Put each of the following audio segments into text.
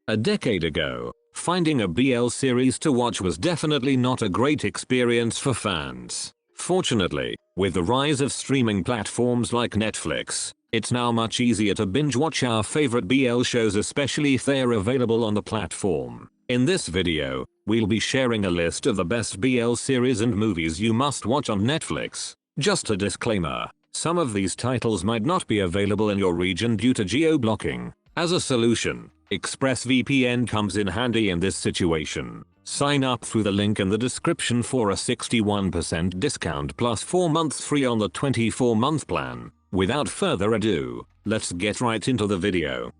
A decade ago, finding a BL series to watch was definitely not a great experience for fans. Fortunately, with the rise of streaming platforms like Netflix, it's now much easier to binge watch our favorite BL shows, especially if they are available on the platform. In this video, we'll be sharing a list of the best BL series and movies you must watch on Netflix. Just a disclaimer, some of these titles might not be available in your region due to geo-blocking. As a solution, ExpressVPN comes in handy in this situation. Sign up through the link in the description for a 61% discount plus 4 months free on the 24-month plan. Without further ado, let's get right into the video.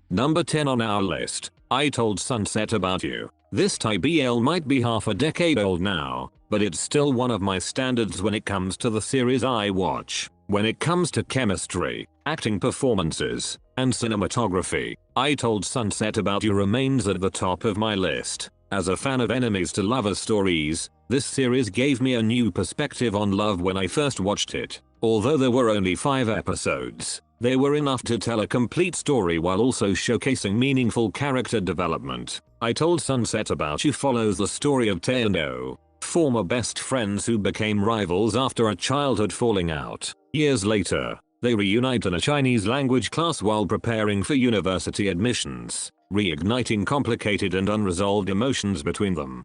Number 10 on our list, I Told Sunset About You. This Thai BL might be half a decade old now, but it's still one of my standards when it comes to the series I watch. When it comes to chemistry, acting performances, and cinematography, I Told Sunset About You remains at the top of my list. As a fan of enemies to lovers stories, this series gave me a new perspective on love when I first watched it. Although there were only 5 episodes, they were enough to tell a complete story while also showcasing meaningful character development. I Told Sunset About You follows the story of Tae and Oh, former best friends who became rivals after a childhood falling out. Years later, they reunite in a Chinese language class while preparing for university admissions, reigniting complicated and unresolved emotions between them.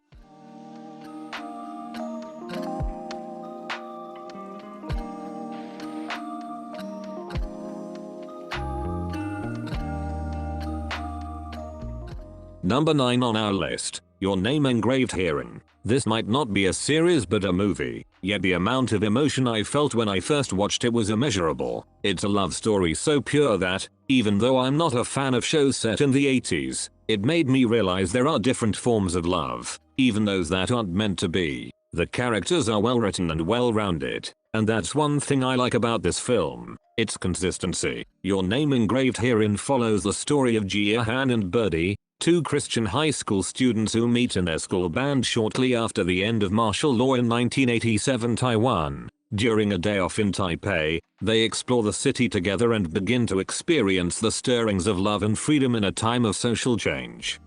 Number 9 on our list, Your Name Engraved Herein. This might not be a series but a movie, yet the amount of emotion I felt when I first watched it was immeasurable. It's a love story so pure that, even though I'm not a fan of shows set in the 80s, it made me realize there are different forms of love, even those that aren't meant to be. The characters are well written and well rounded, and that's one thing I like about this film, its consistency. Your Name Engraved Herein follows the story of Jia Han and Birdie, 2 Christian high school students who meet in their school band shortly after the end of martial law in 1987 Taiwan. During a day off in Taipei, they explore the city together and begin to experience the stirrings of love and freedom in a time of social change.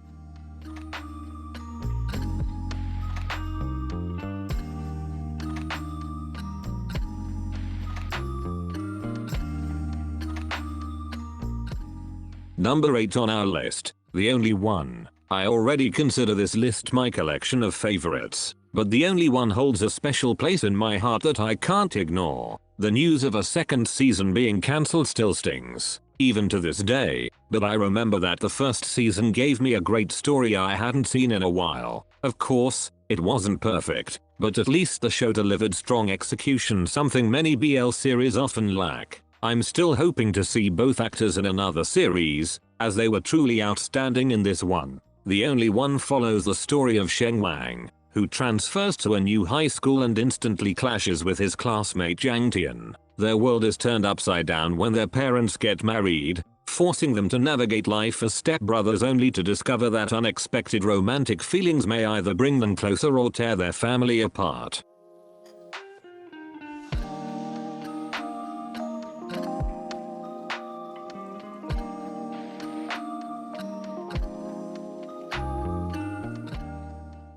Number 8 on our list, The Only One. I already consider this list my collection of favorites, but The Only One holds a special place in my heart that I can't ignore. The news of a second season being cancelled still stings, even to this day, but I remember that the first season gave me a great story I hadn't seen in a while. Of course, it wasn't perfect, but at least the show delivered strong execution, something many BL series often lack. I'm still hoping to see both actors in another series, as they were truly outstanding in this one. The Only One follows the story of Sheng Wang, who transfers to a new high school and instantly clashes with his classmate Zhang Tian. Their world is turned upside down when their parents get married, forcing them to navigate life as stepbrothers only to discover that unexpected romantic feelings may either bring them closer or tear their family apart.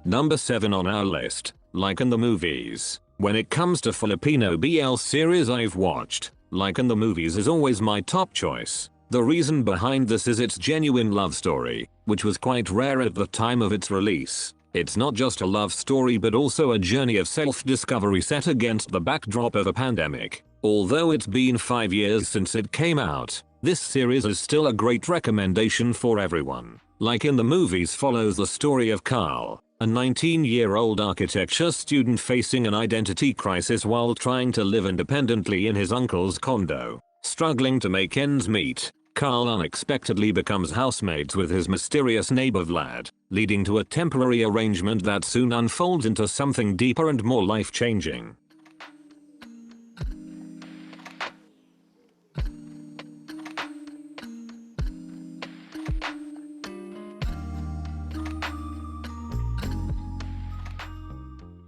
Number 7 on our list, Like in the Movies. When it comes to Filipino BL series I've watched, Like in the Movies is always my top choice. The reason behind this is its genuine love story, which was quite rare at the time of its release. It's not just a love story but also a journey of self-discovery set against the backdrop of a pandemic. Although it's been 5 years since it came out, this series is still a great recommendation for everyone. Like in the Movies follows the story of Carl, a 19-year-old architecture student facing an identity crisis while trying to live independently in his uncle's condo. Struggling to make ends meet, Carl unexpectedly becomes housemates with his mysterious neighbor Vlad, leading to a temporary arrangement that soon unfolds into something deeper and more life-changing.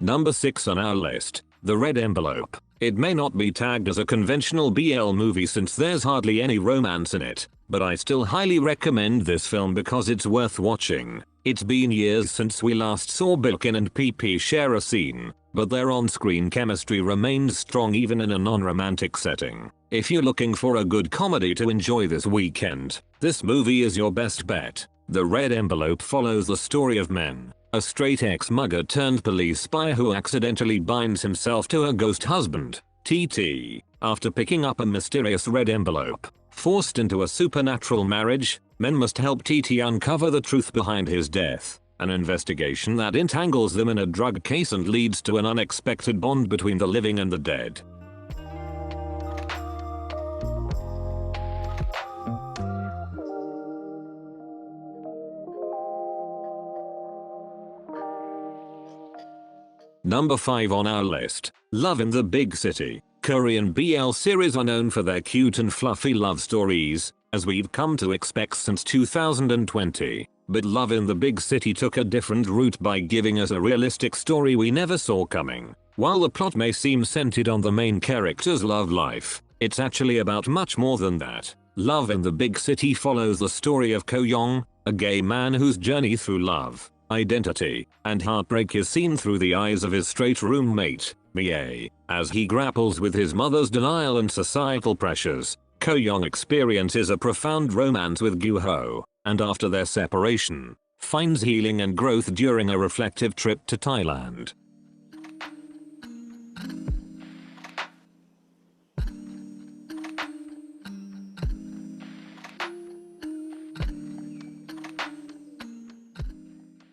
Number 6 on our list, The Red Envelope. It may not be tagged as a conventional BL movie since there's hardly any romance in it, but I still highly recommend this film because it's worth watching. It's been years since we last saw Bilkin and PP share a scene, but their on-screen chemistry remains strong even in a non-romantic setting. If you're looking for a good comedy to enjoy this weekend, this movie is your best bet. The Red Envelope follows the story of Men, a straight ex-mugger turned police spy who accidentally binds himself to her ghost husband, TT, after picking up a mysterious red envelope. Forced into a supernatural marriage, Men must help TT uncover the truth behind his death, an investigation that entangles them in a drug case and leads to an unexpected bond between the living and the dead. Number 5 on our list, Love in the Big City. Korean BL series are known for their cute and fluffy love stories, as we've come to expect since 2020. But Love in the Big City took a different route by giving us a realistic story we never saw coming. While the plot may seem centered on the main character's love life, it's actually about much more than that. Love in the Big City follows the story of Ko Young, a gay man whose journey through love, identity, and heartbreak is seen through the eyes of his straight roommate, Mie. As he grapples with his mother's denial and societal pressures, Ko Young experiences a profound romance with Gyu Ho, and after their separation, finds healing and growth during a reflective trip to Thailand.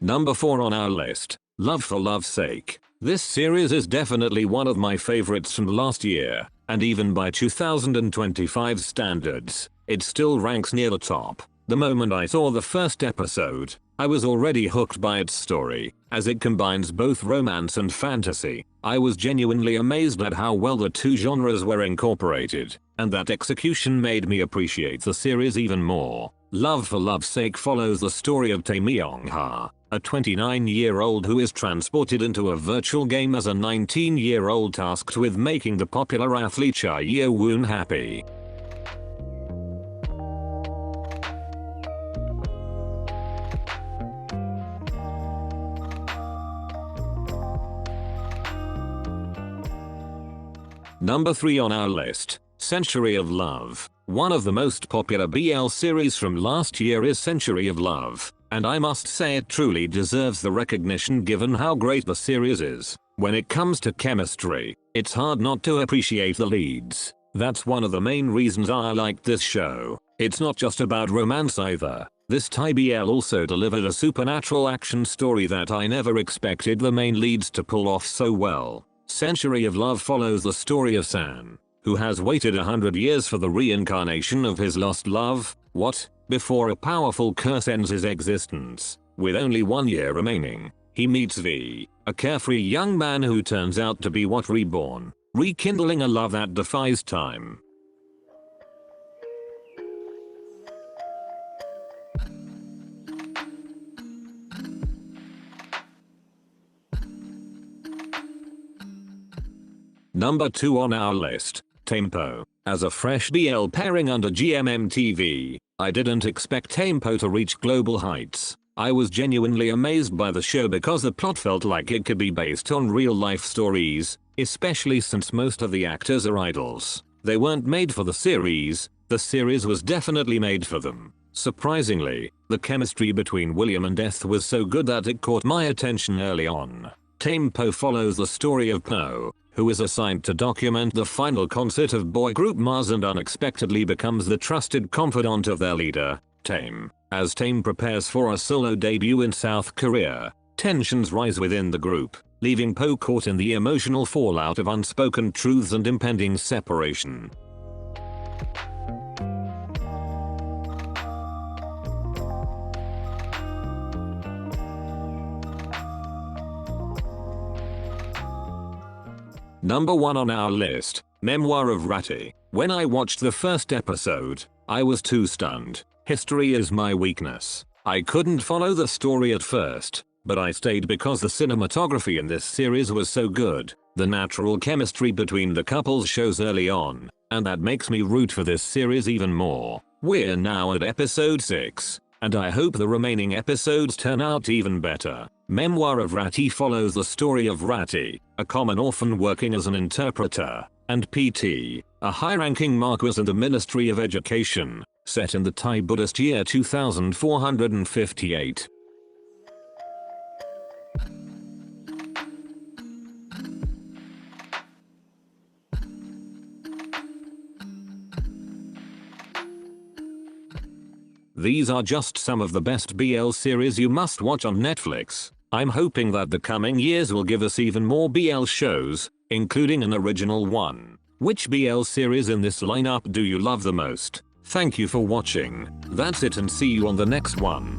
Number 4 on our list, Love for Love's Sake. This series is definitely one of my favorites from last year, and even by 2025 standards, it still ranks near the top. The moment I saw the first episode, I was already hooked by its story, as it combines both romance and fantasy. I was genuinely amazed at how well the two genres were incorporated, and that execution made me appreciate the series even more. Love for Love's Sake follows the story of Tae Myung-ha, a 29-year-old who is transported into a virtual game as a 19-year-old tasked with making the popular athlete Cha Ye-woon happy. Number 3 on our list, Century of Love. One of the most popular BL series from last year is Century of Love, and I must say it truly deserves the recognition given how great the series is. When it comes to chemistry, it's hard not to appreciate the leads. That's one of the main reasons I like this show. It's not just about romance either. This Thai BL also delivered a supernatural action story that I never expected the main leads to pull off so well. Century of Love follows the story of San, who has waited 100 years for the reincarnation of his lost love, before a powerful curse ends his existence. With only 1 year remaining, he meets V, a carefree young man who turns out to be reborn, rekindling a love that defies time. Number 2 on our list, Tempo. As a fresh BL pairing under GMMTV, I didn't expect Tempo to reach global heights. I was genuinely amazed by the show because the plot felt like it could be based on real-life stories, especially since most of the actors are idols. They weren't made for the series was definitely made for them. Surprisingly, the chemistry between William and Eth was so good that it caught my attention early on. Tempo follows the story of Po, who is assigned to document the final concert of boy group Mars and unexpectedly becomes the trusted confidant of their leader, Tae. As Tae prepares for a solo debut in South Korea, tensions rise within the group, leaving Po caught in the emotional fallout of unspoken truths and impending separation. Number 1 on our list, Memoir of Ratty. When I watched the first episode, I was too stunned. History is my weakness. I couldn't follow the story at first, but I stayed because the cinematography in this series was so good. The natural chemistry between the couples shows early on, and that makes me root for this series even more. We're now at episode 6, and I hope the remaining episodes turn out even better. Memoir of Ratty follows the story of Ratty, a common orphan working as an interpreter, and PT, a high-ranking marquis in the Ministry of Education, set in the Thai Buddhist year 2458. These are just some of the best BL series you must watch on Netflix. I'm hoping that the coming years will give us even more BL shows, including an original one. Which BL series in this lineup do you love the most? Thank you for watching. That's it, and see you on the next one.